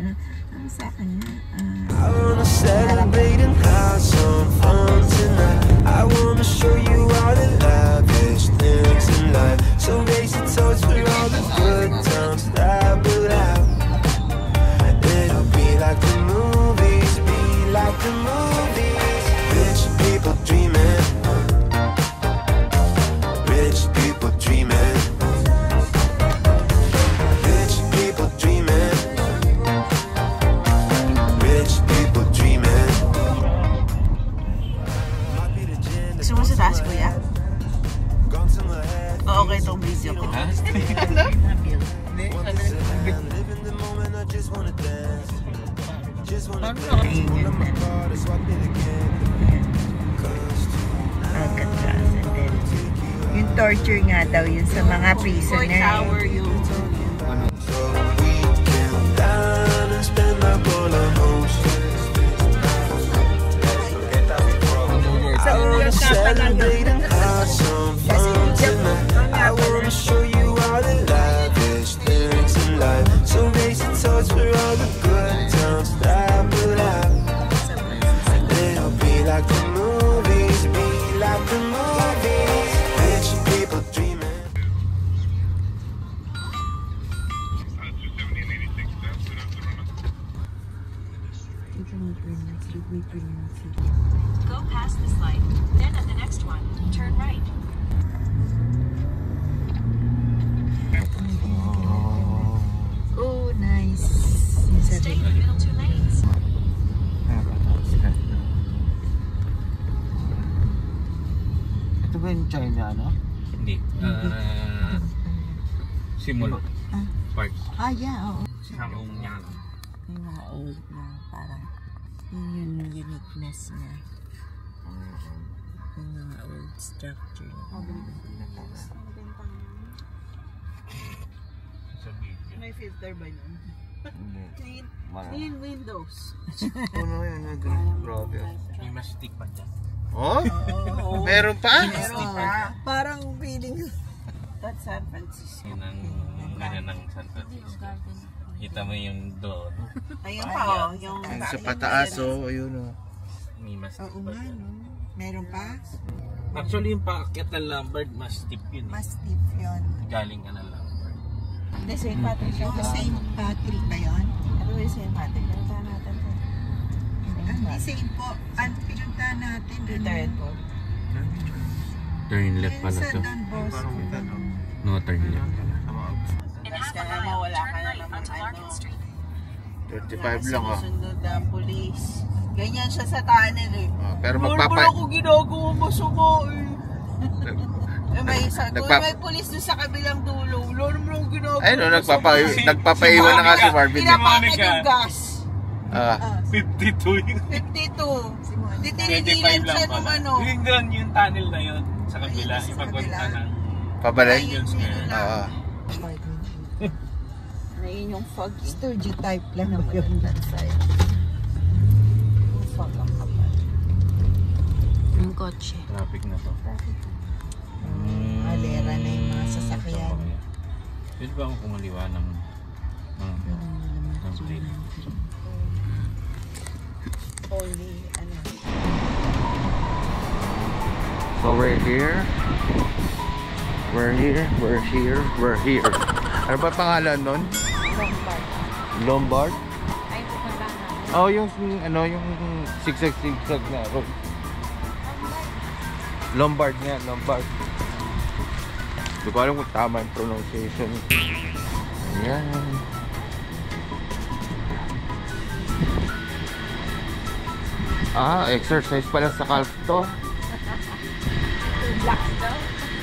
Ang sa akin na. I wanna celebrate and have some fun tonight. I wanna show you all the lavish things in life. So raise your toast for all the good times that we'll have. It'll be like the movies, be like the movies. Rich people dreaming. Rich people dreaming. Rich people dreaming. Rich people dreaming. Gusto mo sa taas, kuya? Oo, okay itong video ko. Ha? Living the moment, I just wanna dance. Just wanna Paano dance. nakatingin Pull up my yan? car, that's what they again. Alcatraz. And then, yung torture nga daw yun sa mga prisoner. So we can dine and spend up all our emotions. I wanna celebrate and have some fun tonight. I wanna show you all the lavish things in life. So raise your toast for all the good times that we'll have. It'll be like the movies, be like the movies. Rich people dreaming. Go past this light, then at the next one, turn right. Oh, nice. Stay in the middle 2 lanes. Ito ba yung China, ano? Hindi. Simula. Park. Yeah, oo. Hanggang yan. Yung mga old na parang yun yung uniqueness niya. Yung mga old structure. May filter ba yun? Clean, clean windows. Ano yun? Grabe. May mastik pa dyan. Oh? Meron pa? Parang feeling that's San Francisco. Yun ang ganyan ng San Francisco. Kita mo yung doon. Ayun pa, yung Sa pataas, oh. Ayun, oh. May mastik oo pa nga, dyan. no? Meron pa? Actually, yung paakyat ng Lombard, mas steep yun. Mas deep yun. Galing ka ng Lombard. The St. Patrick yung St. Patrick ba yun? Ano yung St. Patrick? Pinunta natin po. Hindi St. Po. Pinunta natin. Peter po. Turn left pala to. Don Bosco. No, turn left. In half a Kaya mile, mawala ka turn na right naman, onto Larkin Street. 35 lang, oh. Sinusunod ang police. Ganyan siya sa tunnel eh. Oh, pero Wala magpapay... ako ginagawa masama eh. Nagpa- may police doon sa kabilang dulo. Wala naman akong ginagawa. Ay, no, nagpapaiwan na nga si Marvin. Pinapakit yung gas. 52 yung 52. 25 Ditinigilan lang siya nung pala. ano. Yung doon, yung tunnel na yun. Sa kabila, Ayun, sa ipagpunta kabila. ng Pabalik? Union Square. Oo. Na yun yung fog. Sturgy type lang naman yun that side. Yung fog ang kapal. Yung kotse. Traffic na to. Malera na yung mga sasakyan. Pwede ba akong kumaliwa ng plate? Only, ano. So we're here. Ano ba pangalan nun? Lombard. Ay, pupunta na. Oh, yung ano, yung zigzag na road. Lombard nga, Lombard. Hindi ko alam kung tama yung pronunciation. Ayan. Exercise pala sa calf to. 2 blocks daw.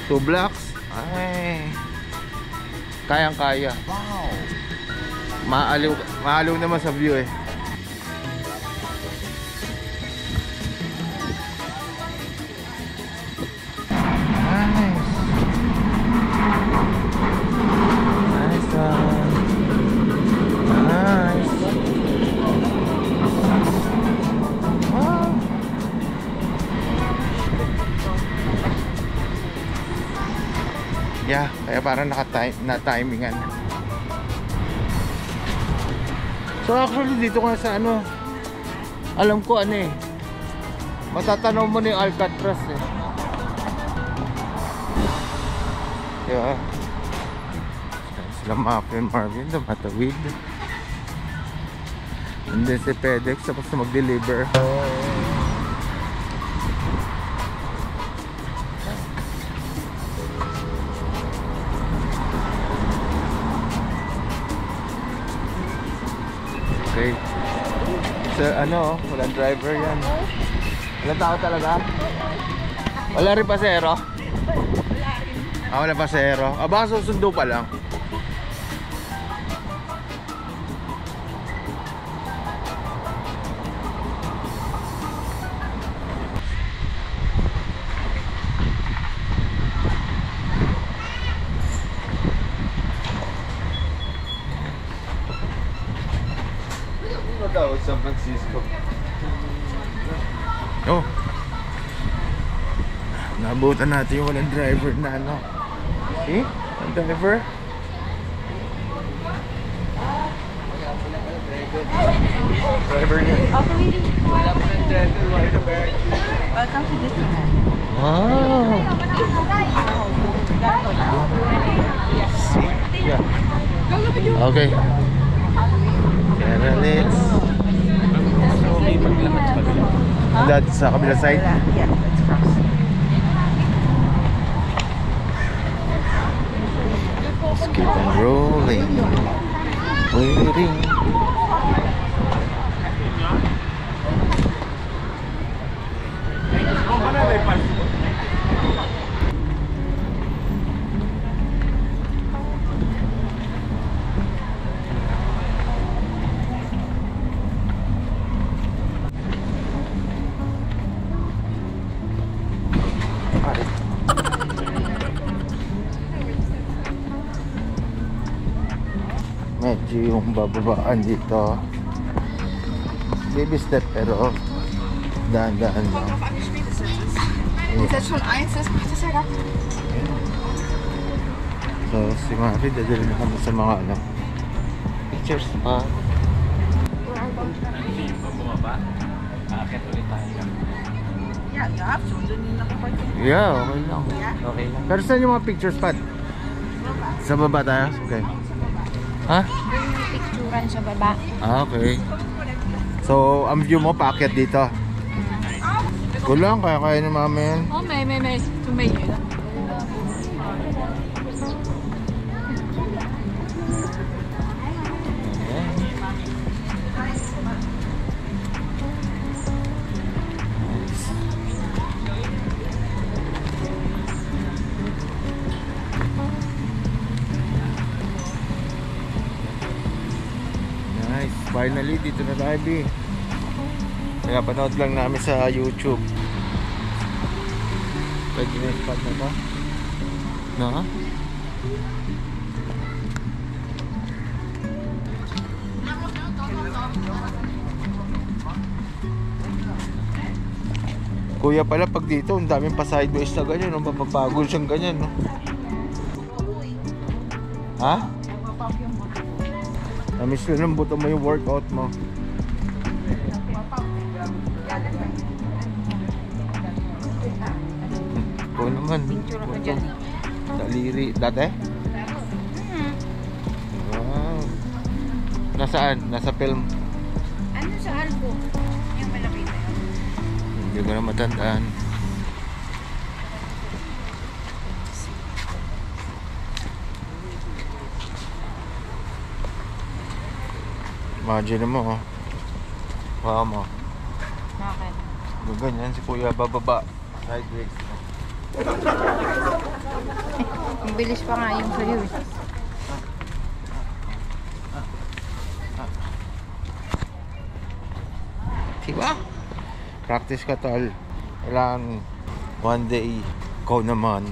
2 blocks? Ay. Kayang-kaya. Wow. Maaliw naman sa view eh. Yeah, kaya parang na-timingan. So So actually dito ka sa ano, alam ko ano eh, matatanaw mo na yung Alcatraz eh. Diba? Sila Maki and Marvin, tumatawid. And then si FedEx tapos na mag-deliver. Okay. So ano, walang driver yan. Walang tao talaga? Wala rin pasero? Wala pasero. Baka susundo pa lang. San Francisco. Oh. Nabutan natin yung walang driver na ano. See? Ang driver. Driver niya. Welcome to Disneyland. Wow. Yeah. Okay. Kaya let's that sa kabila side? Yeah, let's cross. Let's keep on rolling. Waiting. Medyo yung bababaan dito, baby step pero dahan-dahan lang. So si Mari dadali na kami sa mga ano, pictures pa. Hindi pa bumaba. Aakit ulit tayo. Yeah, you have to. Doon yung nakaparking. Yeah, okay lang. Okay lang. Pero saan yung mga pictures pad? Sa baba tayo? Okay. Ha? Yung picturean sa baba. Okay. So, ang view mo paakyat dito. Kulang, kaya ni mama yan. Oh, may. Tumayo lang. Nice. Finally, dito na tayo, B. Kaya panood lang namin sa YouTube. Pwede na yung spot na to. No? Kuya pala pag dito, ang daming pa sideways na ganyan, no? Mapapagod siyang ganyan, no? Ha? Namiss na ng buto mo yung workout mo. Ikaw naman. Picture ako dyan. Daliri. Dati? Wow. Nasaan? Nasa film? Ano sa albo? Yung malaki na yun. Hindi ko na matandaan. Imagine mo, oh. Wow mo. Bakit? Ganyan si Kuya bababa. Sideways. Ang bilis pa nga yung sa'yo. Diba? Practice ka, tol. Kailangan one day ikaw naman.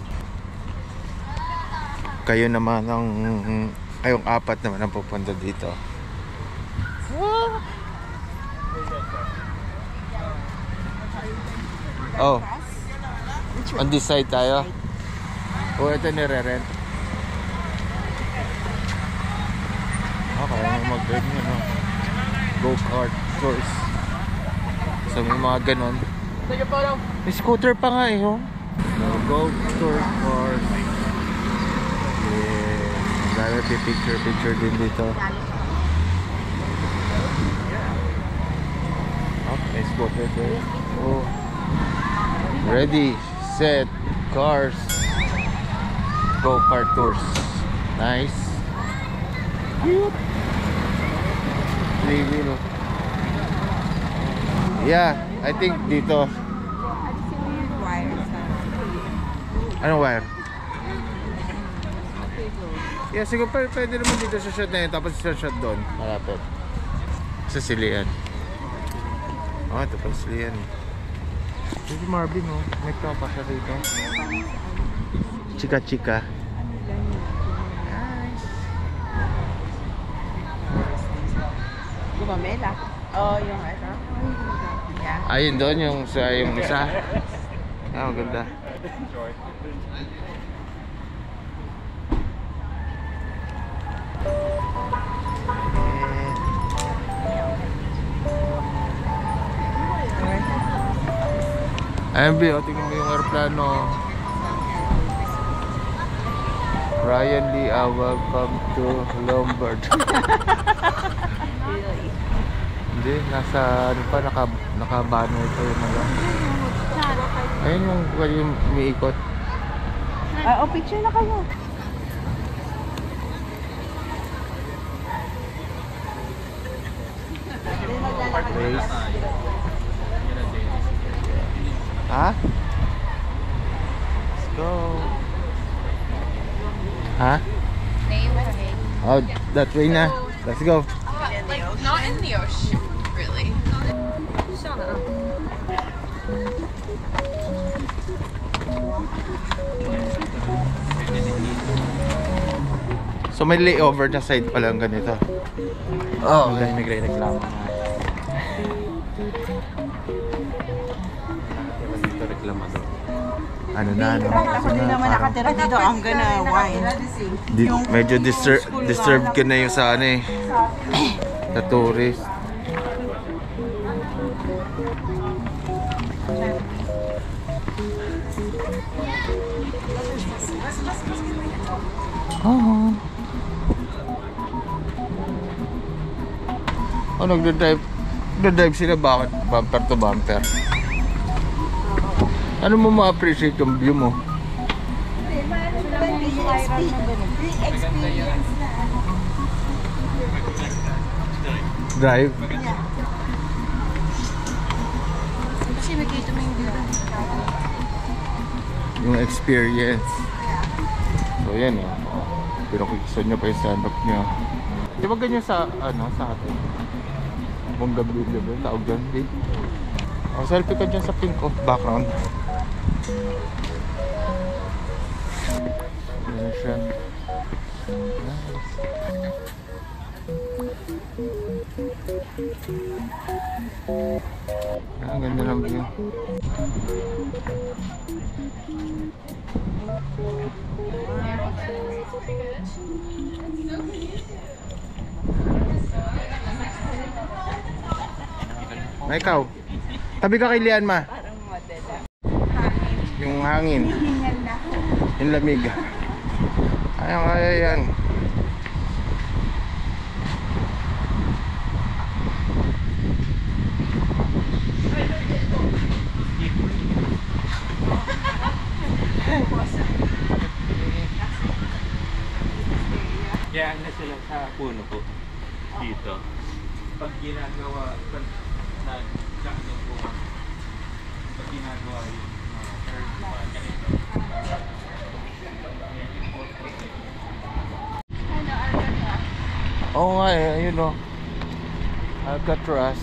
Kayo naman ang kayong apat naman ang pupunta dito. Oh. On this side tayo. O ito nire-rent. Okay, mag-rent nyo, no? go-kart tours. So may mga ganon. May scooter pa nga eh, oh. So, go-kart cars. Yeah. Dahil picture din dito. Oh, may scooter there. Oh. Ready, set, cars. Go-kart tours. Nice. Cute. 3-wheel. Yeah, I think dito. Anong wire? Yeah, siguro pwede naman dito sa shot na yun. Tapos sa shot doon. Malapit. Sa Silian. Oh, ito pa Silian. Ito si Marvin, oh. May tropa siya rito. Chika-chika. Gumamela. Oh, yung ano. Yeah. Ayun doon yung isa. Ah, maganda. Ayun, B, o, tingnan mo yung aeroplano. Ryan Lee, welcome to Lombard. Hindi, nasa ano pa, naka-banner ito yung mga. Ayun yung umiikot. Oh, picture na kayo. Race. Ha? Let's go. Ha? Oh, that way na. Let's go. Like, not in the ocean, really. So may layover na side pa lang ganito. Oh, okay. Nagre-reklamo na. Dito reklamador. Ano na, ano? Ako din naman nakatira dito. I'm gonna wine. Medyo disturbed ka na yung sa ano eh. Sa tourist. Oh, nagda-drive sila, bakit bumper to bumper? Ano mo ma-appreciate yung view mo? Drive? Kasi makita mo yung view. Yung experience. So yan eh. Pero gusto nyo pa yung stand-up nyo. Di ba ganyan sa, ano, sa atin? Bongga video ba? Tawag dyan, di? O, selfie ka dyan sa pink of background. Yan siya. Nice. Ah, ganda lang view. Na ikaw. Tabi ka kay Lian, ma. Yung hangin. Yung lamig. Ayan, kaya yan. Kaya na sila sa puno po. Dito. Pag ginagawa, pag ginagawa yung curve pa, ganito. Oo nga eh, ayun o. Alcatraz.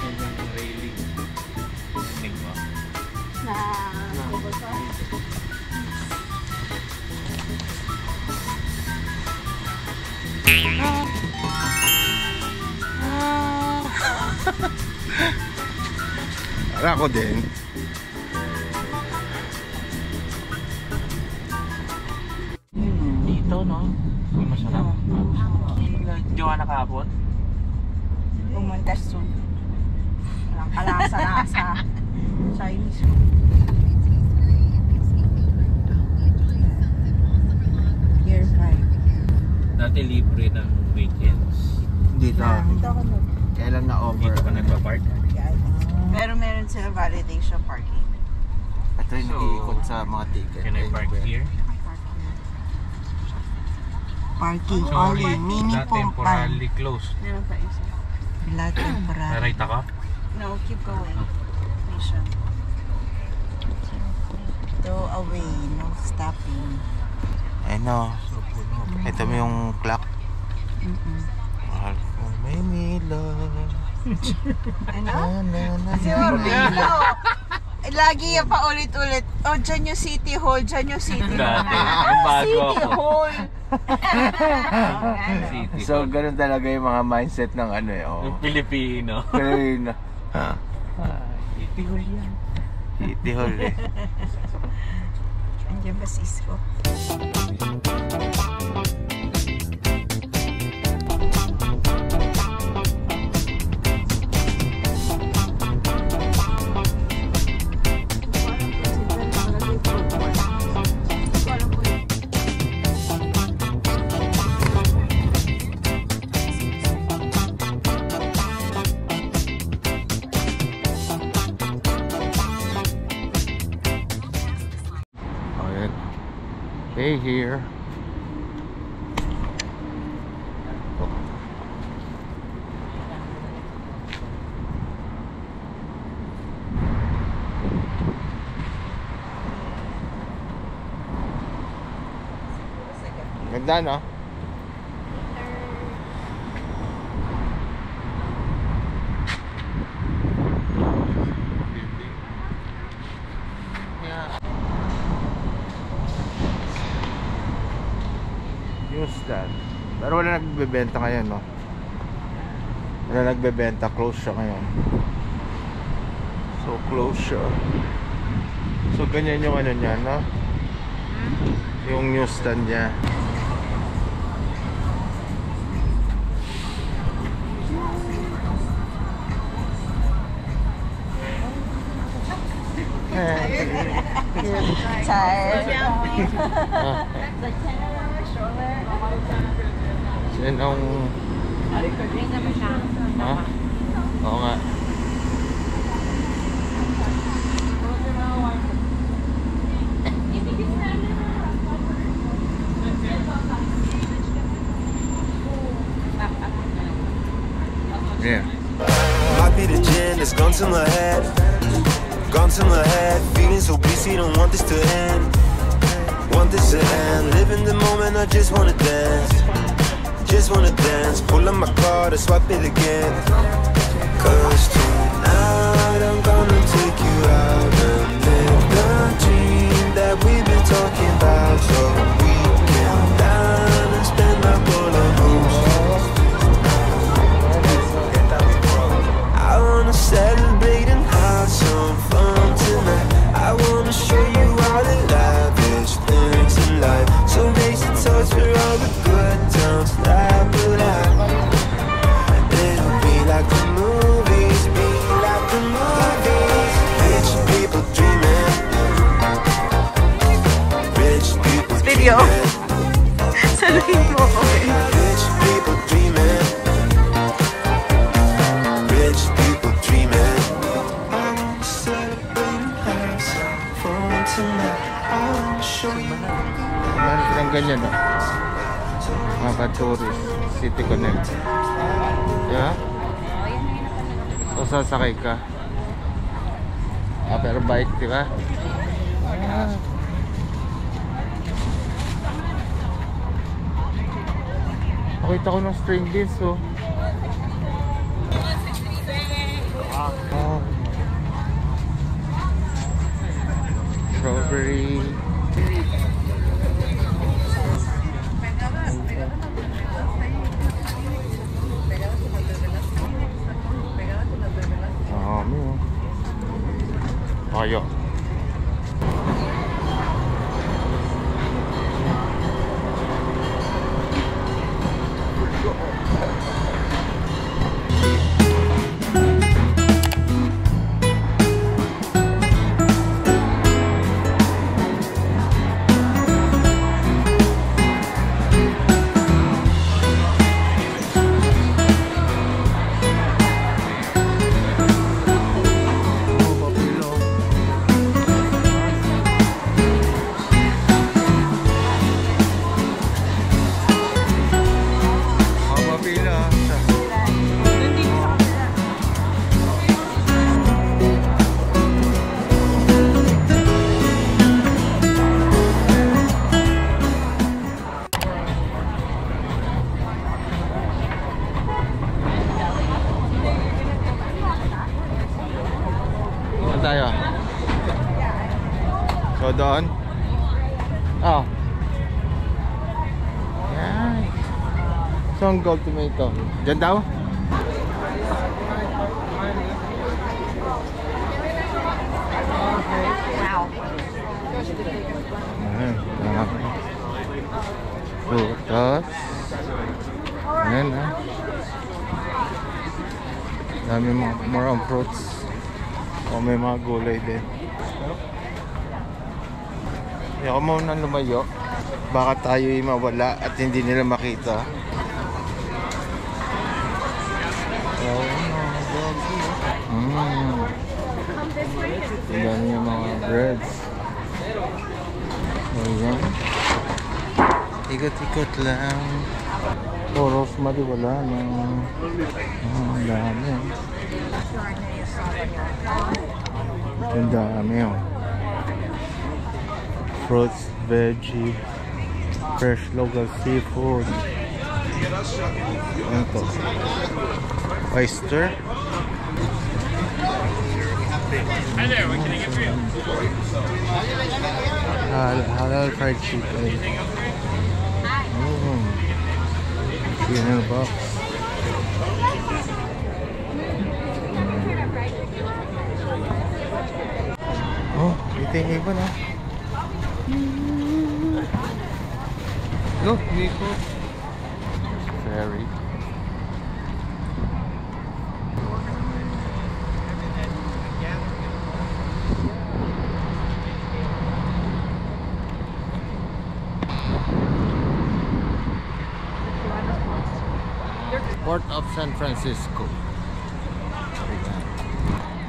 Yan yung railing. Tingin mo. Ako din. no? Masarap. Jowa na kahapon? Pumunta soon. Walang kalasa-lasa. Chinese food. Year 5. Dati libre ng weekends. Dito. Dito ako nun. Kailan na over? Dito ka nagpa-park? Pero meron sila validation parking. Ito yung So, nag-iikot sa mga ticket. Can I park here? Parking So, only. Mini not pump temporarily closed. Meron pa isa. Wala temporary. Right ako? No, keep going. Mission. Go away. No stopping. Ano? Ito mo yung clock. Mahal ko Maynila. Ano? Na. Si Orlando. Lagi yan pa ulit-ulit. Oh, dyan yung City Hall. Dyan yung City Hall. Dati. Yung bago City ako. Hall. City So, ganun talaga yung mga mindset ng ano eh. Oh. Yung Pilipino. Pero ha? City Hall yan. City Hall eh. Andiyan ba Cisco? Hey here. Ganda no? Newsstand. Pero wala nagbebenta ngayon, no? Wala nagbebenta, close siya ngayon. So close siya. So ganyan yung ano niya, no? Yung newsstand niya. Sinong... Ha? Oo nga. Yeah. Might be the gin that's gone to my head. Gone to my head. Feeling so busy, don't want this to end. Want this to end. Live in the moment, I just wanna dance. Just wanna dance. Pull up my card and swipe it again. Cause tonight I'm gonna take you out and live the dream that we've been talking about. So we can down and spend my bullet moves. I wanna celebrate and have some fun tonight. I wanna show you all the lavish things in life. So raise the toast for all the good times that we'll have. It'll be like the movies, be like the movies. Rich people dreaming. Rich people Video. dreaming. Saluhin mo ako eh. Rich people dreaming. Rich people dreaming. I wanna celebrate and have some fun tonight. I wanna show you. Meron silang ganyan, no? Mga ka-tourist. City Connect. Yeah? So, sasakay ka. Pero bike, di ba? Nakita ko ng string beans, oh. Strawberry. Dami, oh. Ayo. Saan gold tomato? Diyan daw? Wow. Ayan. Prutas. Ayan ah. Dami more on fruits. O may mga gulay din. Ayoko muna lumayo. Baka tayo'y mawala at hindi nila makita. Tingnan yung mga breads. Ayan. Ikot-ikot lang. Oh, rosemary wala na. Ang dami. Ang dami oh. Fruits, veggie, fresh local seafood. Ano to? Oyster. Halal fried chicken. In a box. Oh, ito yung ibon ah. Look, Nico. Ferry. Port of San Francisco.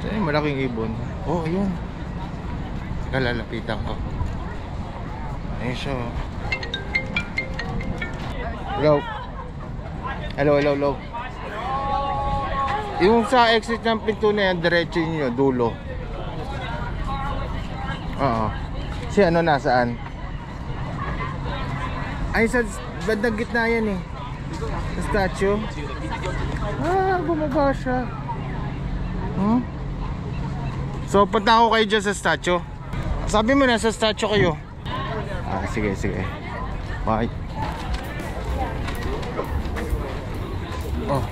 Ito yung malaking ibon. Oh, ayun. Kalalapitan ko. Ayun siya. Hello. Hello, hello, hello. Yung sa exit ng pinto na yan, diretso nyo, dulo. Oo. Si ano nasaan? Ay, sa bandang gitna yan eh. Sa statue. Ah, bumaba siya. Hmm? So, punta ako kayo dyan sa statue. Sabi mo na sa statue kayo. Ah, sige, sige. Bye. Oh.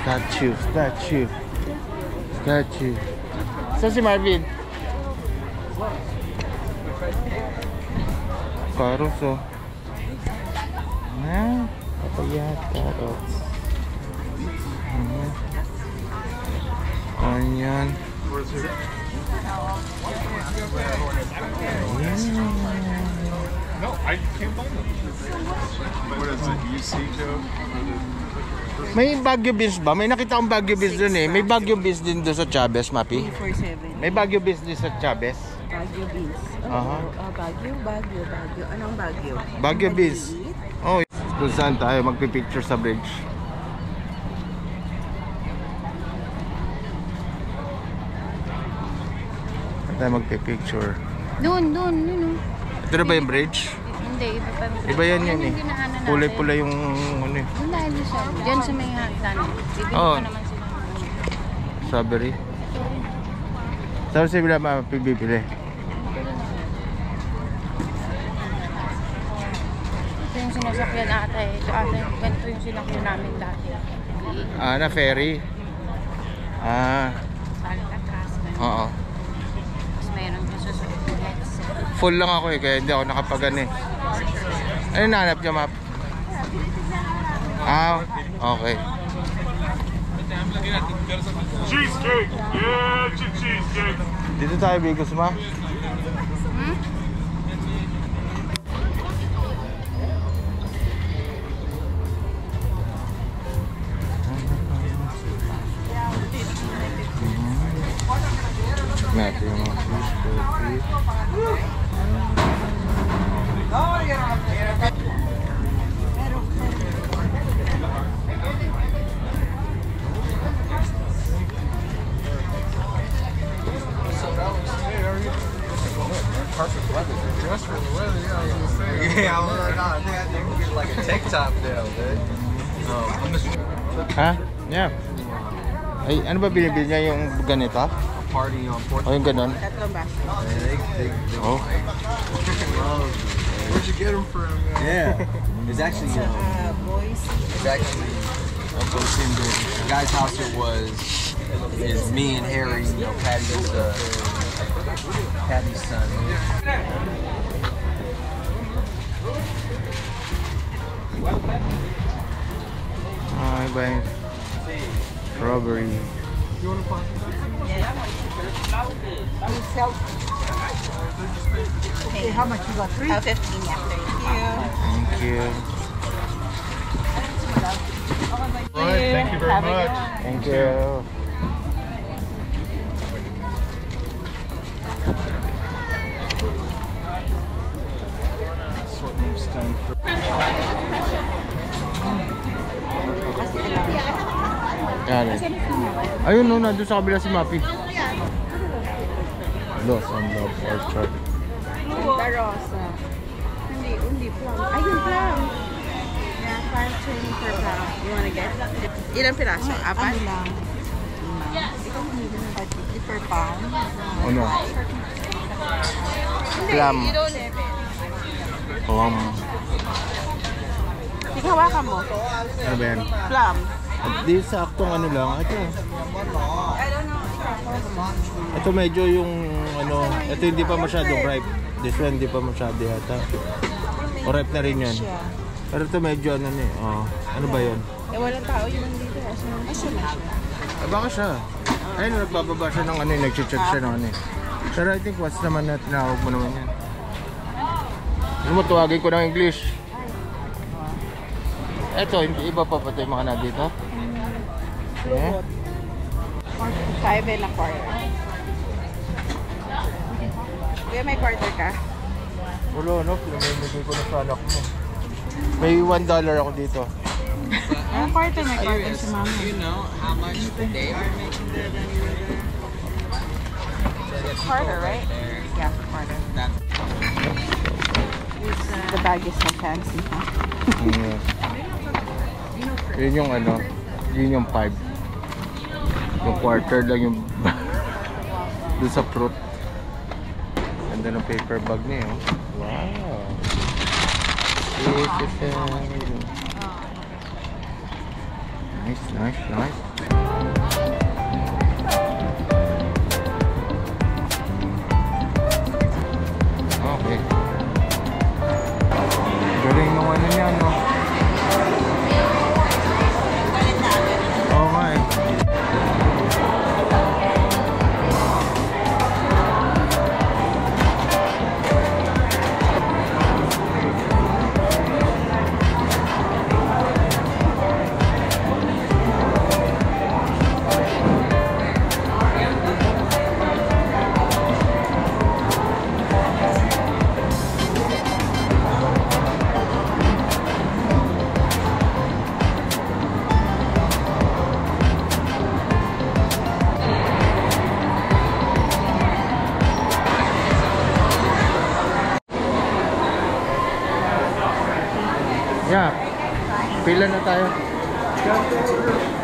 Statue, statue. Statue. Saan si Marvin? Carrots oh. Ah, papaya, carrots. Onion. No, I can't find them. What is it? UC Joe? May Baguio beans ba? May nakita akong Baguio beans dun eh. May Baguio beans din doon sa Chavez, Mapi. 347. May Baguio beans din sa Chavez. Baguio beans. Aha. Baguio. Anong Baguio? Baguio beans. Oh, kung saan tayo magpipicture sa bridge. Saan tayo magpipicture? Doon, yun. Ito na ba yung bridge? Hindi, iba pa. Iba yan yun eh. Pulay-pulay yung ano eh. Doon tayo siya. Diyan sa may hagdan. Bibili Oo. pa naman sila. Strawberry. Saan sila mapibibili? Ito yung sinasakyan ata eh. Ito ata yung ganito yung sinakyan namin dati. Ah, na ferry. Ah, Balik atras. oo. Tapos mayroon yung susunod next. Full lang ako eh, kaya hindi ako nakapagano eh. Ano nahanap niya, Map? Ah, okay. Cheesecake! Yeah, cheesecake! Dito tayo, Bigos, Ma. Natin yung mga fish, coffee. Perfect weather. Just for the weather, yeah, I was gonna say. Yeah, I was like, oh, I think I can get like a tank top deal, dude. Ha? Yeah. Ay, ano ba binibili niya yung ganito? Party on 4th. O yung ganon? Tatlong ba? Oh. Where'd you get them from? Yeah. It's actually, Boys. It's actually Uncle Tinder. The guy's house it was is me and Harry, you know, Patty's son. Ay, ba yung strawberry? Okay, how much you got? 3? 15, yeah. Thank you. Alright, thank you very much. Thank you. Ayun no, nandun sa kabila si Mapi. Lost on Love Orchard. Santa Rosa. Hindi plum. Ayun, plum. Yeah, 5.20 per pound. You wanna get? Ilang piraso? Apat? Ano lang? Ikaw hindi ng 550 per pound. Ano? Hindi, Plum. you don't have it. Sige, hawakan mo. Ano ba yan? Plum. At di saktong ano lang. Ito medyo yung ano, ito hindi pa masyadong ripe. This one hindi pa masyado yata. O ripe na rin yan. Pero ito medyo ano na eh. Oh, ano ba yun? Eh, walang tao yun nandito. Asan na siya? Ah, baka siya. Ayun, nagbababa siya ng ano eh. Nag-check siya ng ano eh. Pero I think once naman na tinawag mo naman yan. Ano mo, tuwagin ko ng English. Eto, iba pa ito yung mga na dito. Yeah. 5 and a quarter. Kaya may quarter ka? Wala, no? Pinamimigay ko na sa anak mo. May $1 ako dito. Ang quarter, may quarter si mama. You know how much they are making there anyway? Quarter, right? Yeah, quarter. The bag is so fancy, huh? Yun yung ano, yun yung 5. Yung quarter lang yung doon sa fruit. Ganda ng paper bag niya, oh. Wow. Nice, nice, nice. Okay. Galing nung ano niya, no? Oo nga eh. Yeah. Pila na tayo.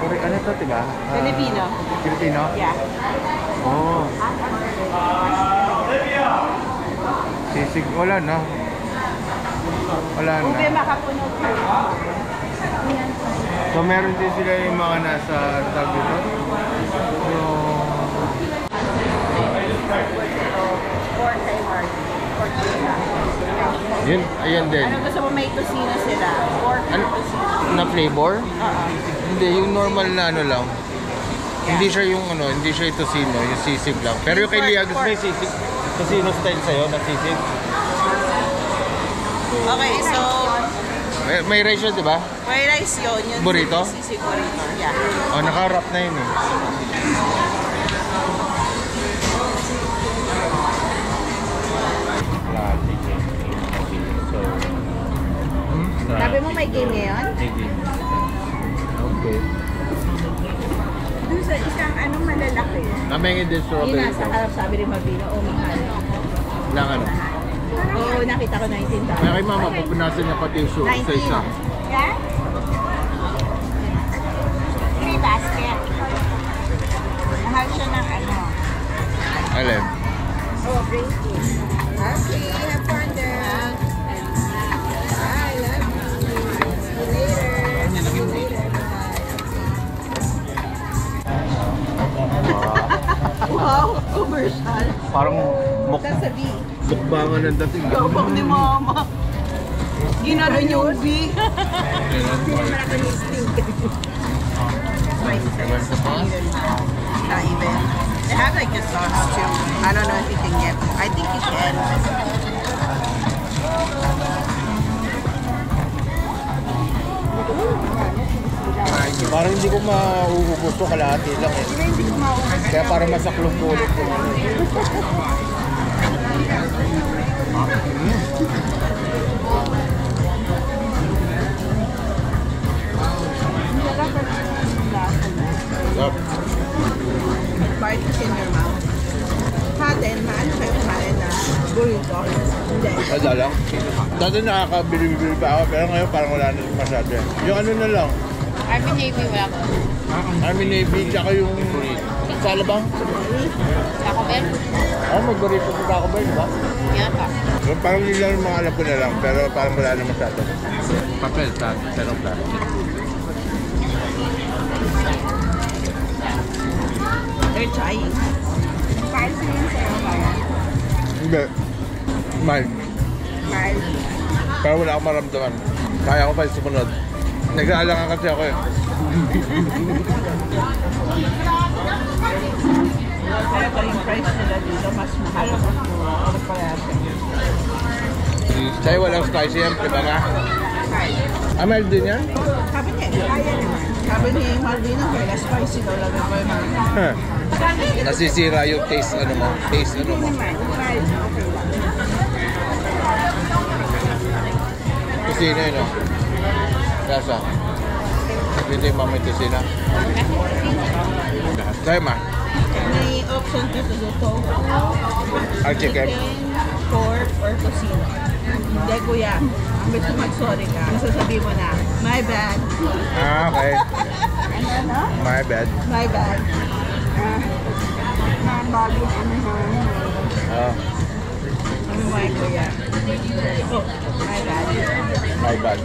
Ano ito, diba? Filipino. Filipino? Yeah. Oh. Sisig. Wala na. Wala na. Ube makapunog. So meron din sila yung mga nasa tag dito. So, Pork kay Mark. Pork sila. yun, ayan din. Ano gusto mo, may tocino sila? Pork Ano? tocino. Na flavor? Oo. Hindi, yung normal na ano lang. Hindi siya yung ano, hindi siya yung tocino, yung sisig lang. Pero yung kay Lia, gusto mo yung sisig? Tocino style sa'yo na sisig? Okay, so May rice yun, di ba? may rice yun. Yun Burrito? Sisig burrito. Yeah. Oh, naka-wrap na yun eh. Sabi mo may game ngayon? Okay. Doon sa isang anong malalaki. Namengin din Yung strawberry. nasa harap sabi rin Mabino, o mahal. Lang ano. Oo, nakita ko $19. Kaya kay mama, pupunasan niya pati yung shoe sa isa. Yeah? Free basket. Mahal siya ng ano. Alin? Oh, bracelet. Okay, have fun there. Parang Sasabi. mukbangan ng dating. Yabang ni mama. Ginano yung B. Not even. They have like this sauce too. I don't know if you can get. I think you can. Parang hindi ko mauubos to, kalahati lang eh. Kaya para masaklong ko ulit yung ano. Sarap. Bite is in your mouth. Dati, maano kayo kumain na burrito? Hindi. Ada lang. Dati nakakabili-bili pa ako, pero ngayon parang wala na masyado eh. Yung ano na lang. Army Navy, wala ko. Army Navy, tsaka yung salabang. Taco Bell? Oo, may burrito sa Taco Bell, ba? Yan pa. Yung parang yun lang yung mga alam ko na lang, pero parang wala na masyado. Papel, pero plastic. They're trying. Spicy yung sa'yo ba yan? Hindi. Mild. Mild. Pero wala akong maramdaman. Kaya ko pa yung sumunod. Nag-aalangan kasi ako eh. Kaya pa yung price nila dito, mas mahal. Ano pa yan? Sa'yo walang spicy yan, di ba nga? Mild din yan? Sabi niya, kaya naman. Sabi ni Malvino, kaya spicy daw lagay ko yung mga. Huh. Nasisira yung taste ano mo. Taste ano mo. Mild, okay lang. Kusina yun oh. Lasa. Hindi mamay kusina. Sa'yo ma? May option dito sa tofu, Chicken. pork, or tocino. Hindi kuya, ang gusto mag-sorry ka, sasabihin mo na, my bad. Ah, okay. Ano? My bad. My bad. Bobby, Ah, ano mo ay kuya? Oh, my bad. my bad.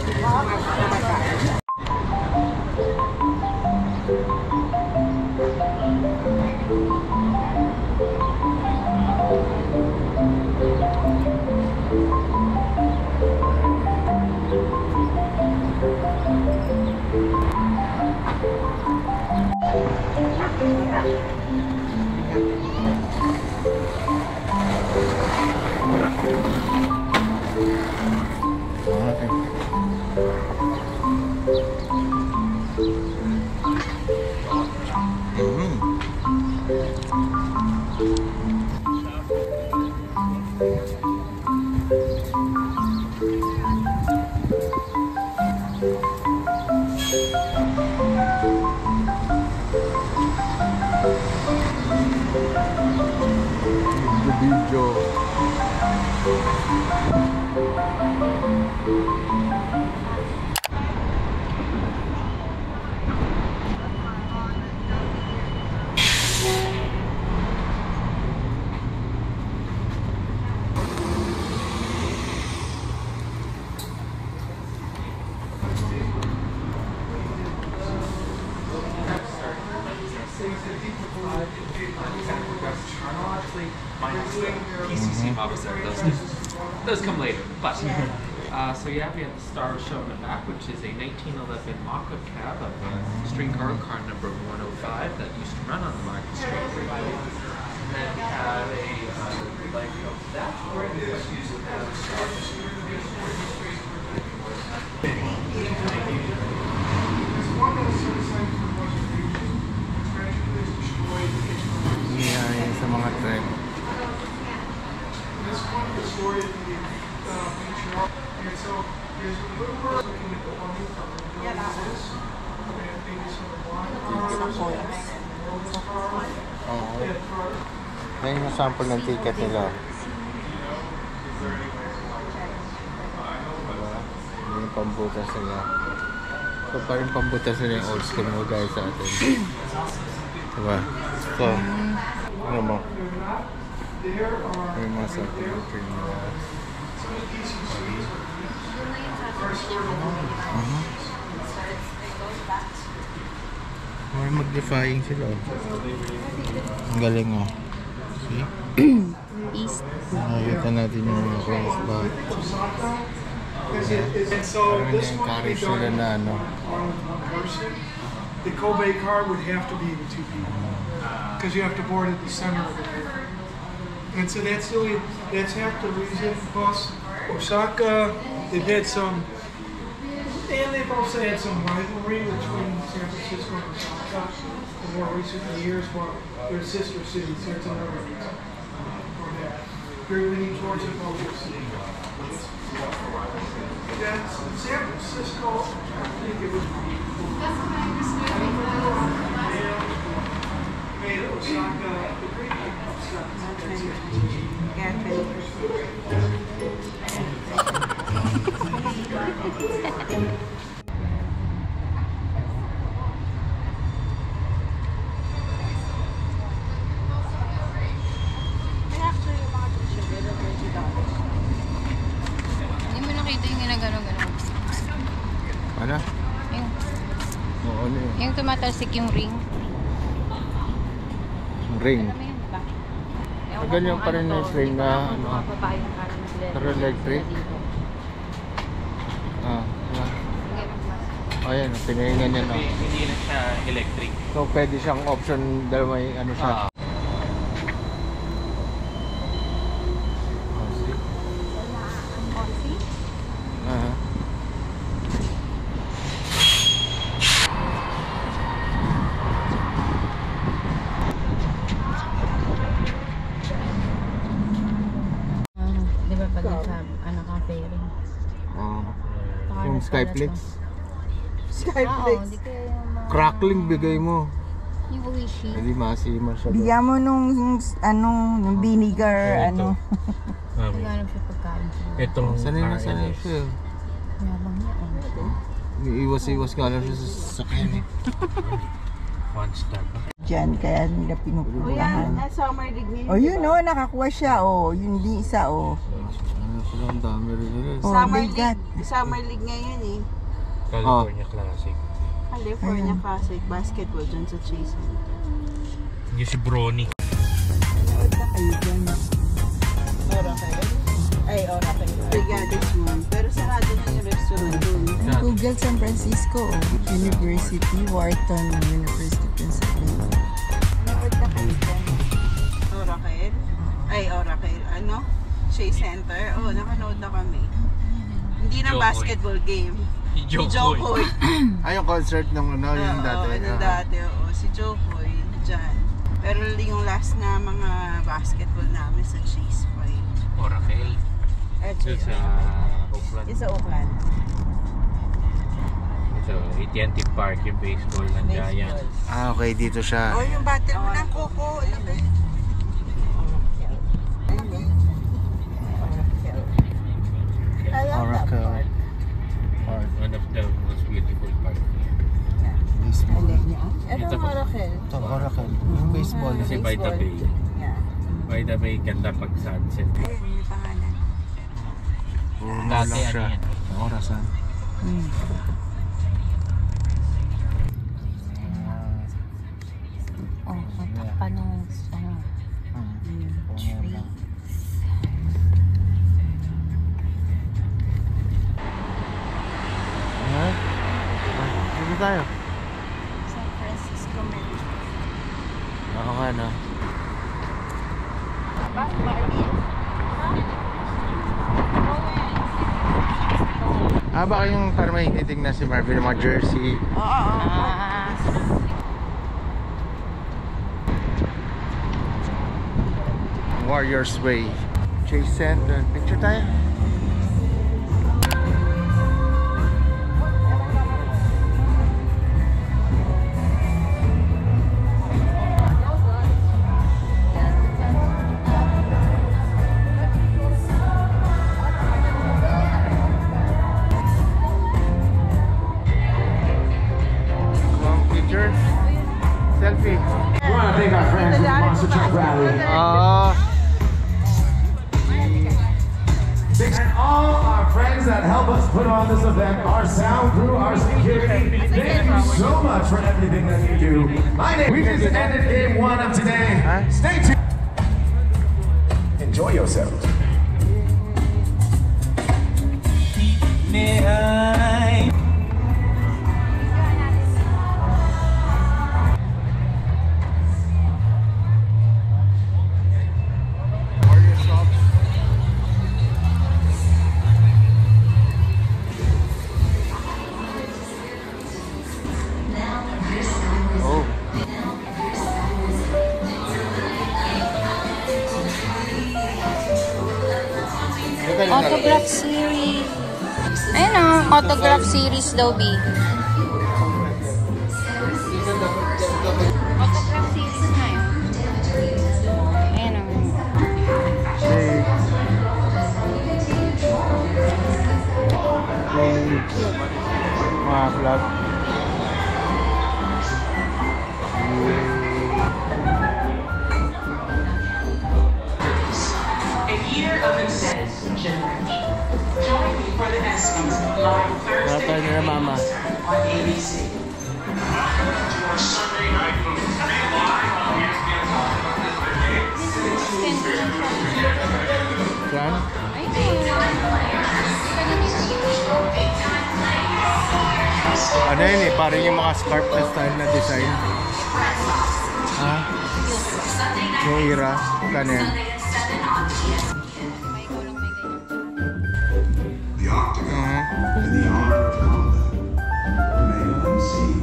Video. PCC Mobster, those come later. But so yeah, we have the Star Show in the back, which is a 1911 mock-up cab of streetcar car number 105 that used to run on the Market Street. And then we have a like dashboard, which used to have Yan sa mga trek. Oo. Yan yung sample ng ticket nila. Diba? Yan yung pambutas nila. So parang pambutas nila yung old school mo guys sa atin. Diba? So, ano mo? May mga sample ng train nila. May mag-defying sila. Ang galing oh. See? East. Nakikita natin yung mga coins ba. And so Parang this one encourage would be sila done na ano. on one person. The Kobe card would have to be the two people because you have to board at the center of the river. And so that's half the reason. Plus, Osaka, they've had some, and they've also had some rivalry between San Francisco and Osaka in more recent years. But they're sister cities, so it's another reason for that. Very many Georgia focus. That's San Francisco. I think it was. Made Osaka the great Hindi mo nakita yung ginagano-gano. Ano? Yung, Oo, ano yun? yung tumatalsik yung ring. Ring. Alam mo yun, diba? Ewan ko Ganyan kung pa rin ano yung to, ring di ba, na kung ano. mga babaeng kanin sila Pero electric? dito. Ah, Sige, mas. ayan, pinahingan niya no. Hindi na siya electric. So pwede siyang option dahil may ano siya. Ah. Di ba pag nasa ano ka ferry? Oh. Yung Skyflix. Oo, hindi ko yung mga... Crackling bigay mo. Yung Uishi. Hindi masima siya. Bigyan mo nung nung vinegar, ano. Hindi alam siya pagkain. Itong Sanay siya. Yabang niya. Iiwas-iwas nga lang siya sa sakyan eh. one star pa. Diyan, kaya nila pinupunahan. Summer degree. O yun o, nakakuha siya o. Yun di isa o. Ano sila, ang dami rin nila. Oh, Summer they got. Summer League ngayon eh. California Classic. California Classic Basketball dyan sa Chase. Yung si Bronny. Nanood na kayo dyan. Ay, ora kayo. We got this one. Pero sarado na yung restaurant doon. Google San Francisco o. University, Wharton University, Pennsylvania. Nanood na kayo dyan. Oracle? Ay, Oracle. Ano? Shea Center. Oh, nakanood na kami. Hindi na Jokoy. basketball game. Si Si Jokoy. Ay, yung concert nung ano, yung dati. Yung dati, oo. Si Jokoy, dyan. Pero yung last na mga basketball namin sa Chase Point. Oracle. Doon sa Oakland. Yung sa Oakland. So, AT&T Park, yung baseball ng Giants. Ah, okay, dito siya. O, yung battle mo ng Coco. Ano ba yun? Oracle Park. One of the most beautiful park. Baseball. Ito ang Oracle. Ito, Oracle. Yung baseball. Kasi by the bay. Yeah. By the bay, ganda pag sunset. Ayun, yung pangalan. Puro na Dati lang ano siya. yan? Ang orasan. Oh, kontak pa nung ano. Alright. Dito tayo. San Francisco Metro. Oo nga, no? Ah, baka yung para may titignan si Marvin ng mga jersey. Ah, Warriors Way. Chase Center. Picture tayo. Long picture. Selfie. We want to thank our friends with the Monster Truck Rally. And all our friends that help us put on this event, our sound crew, our security, thank you so much for everything that you do. We just ended game one of today. Stay tuned. enjoy yourselves. Autograph series. Ayun o, autograph series daw, B. Autograph series na yun. Ayun o. Mga vlog. A year of success generation. Join me for the ESPYs live Thursday Nila mama. on ABC. Sunday night from 3 live on ESPN. Yan. Ano yun eh, parang yung mga scarf na style na design. Ha? Yung era. Kano yan? The octagon and the honor of combat remain unseen.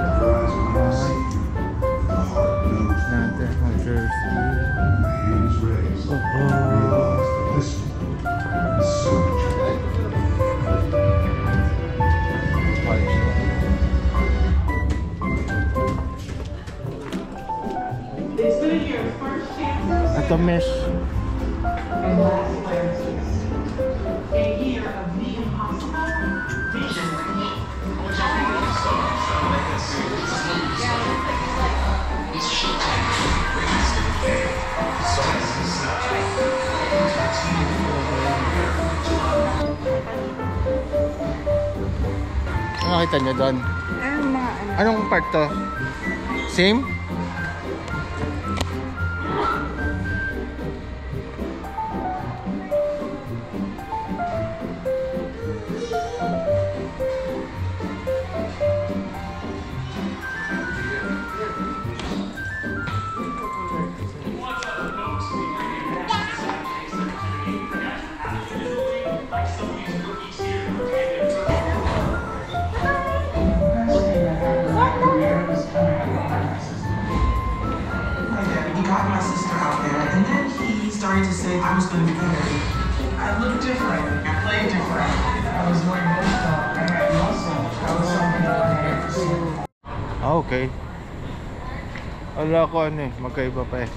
Your eyes will not see you, but the heart knows Natin, ang jersey. the hand is raised. Realize that this one is so much more. It's been a year of first chances Ito, miss. and last chances. A year of the impossible, vision rich. Ano nakita nyo doon? Ayun, mga ano. Anong part to? Same? He got my sister out there, and then he started to say I was going to be married. I looked different. I played different. I was more emotional. I had muscle. I was something that I had to see. Ah, okay. Wala ko ano eh, magkaiba pa eh.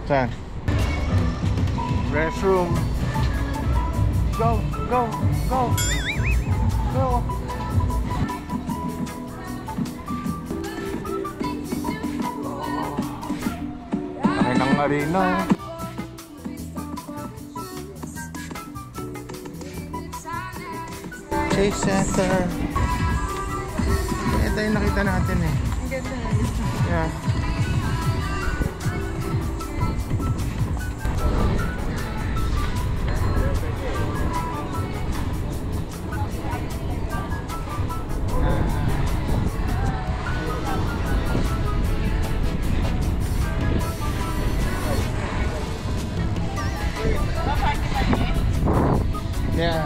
Saan? Restroom. Go, go, go. Go. Laki ng arena. Chase Center. Ito yung nakita natin eh. Ang ganda na dito. Yeah. Yeah.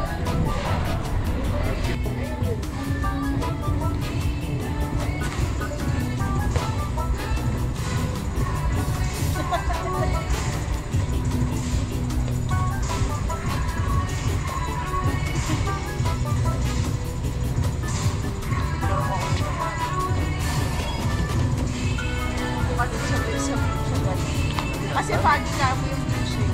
Kasi pag mo yung beach eh.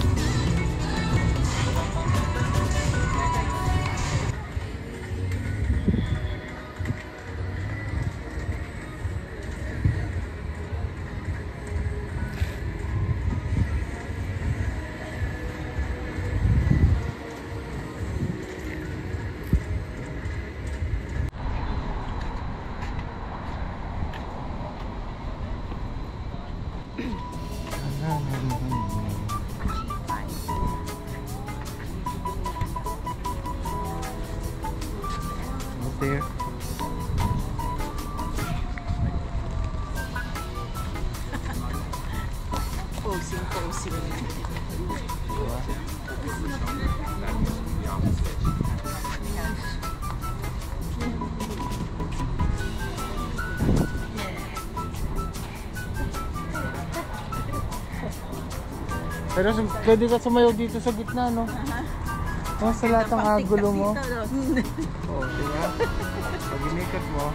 Out there. Posing. Pero pwede ka sumayaw dito sa gitna, no? Sa lahat ng agulo mo. Oo, diba? Pag inikat mo,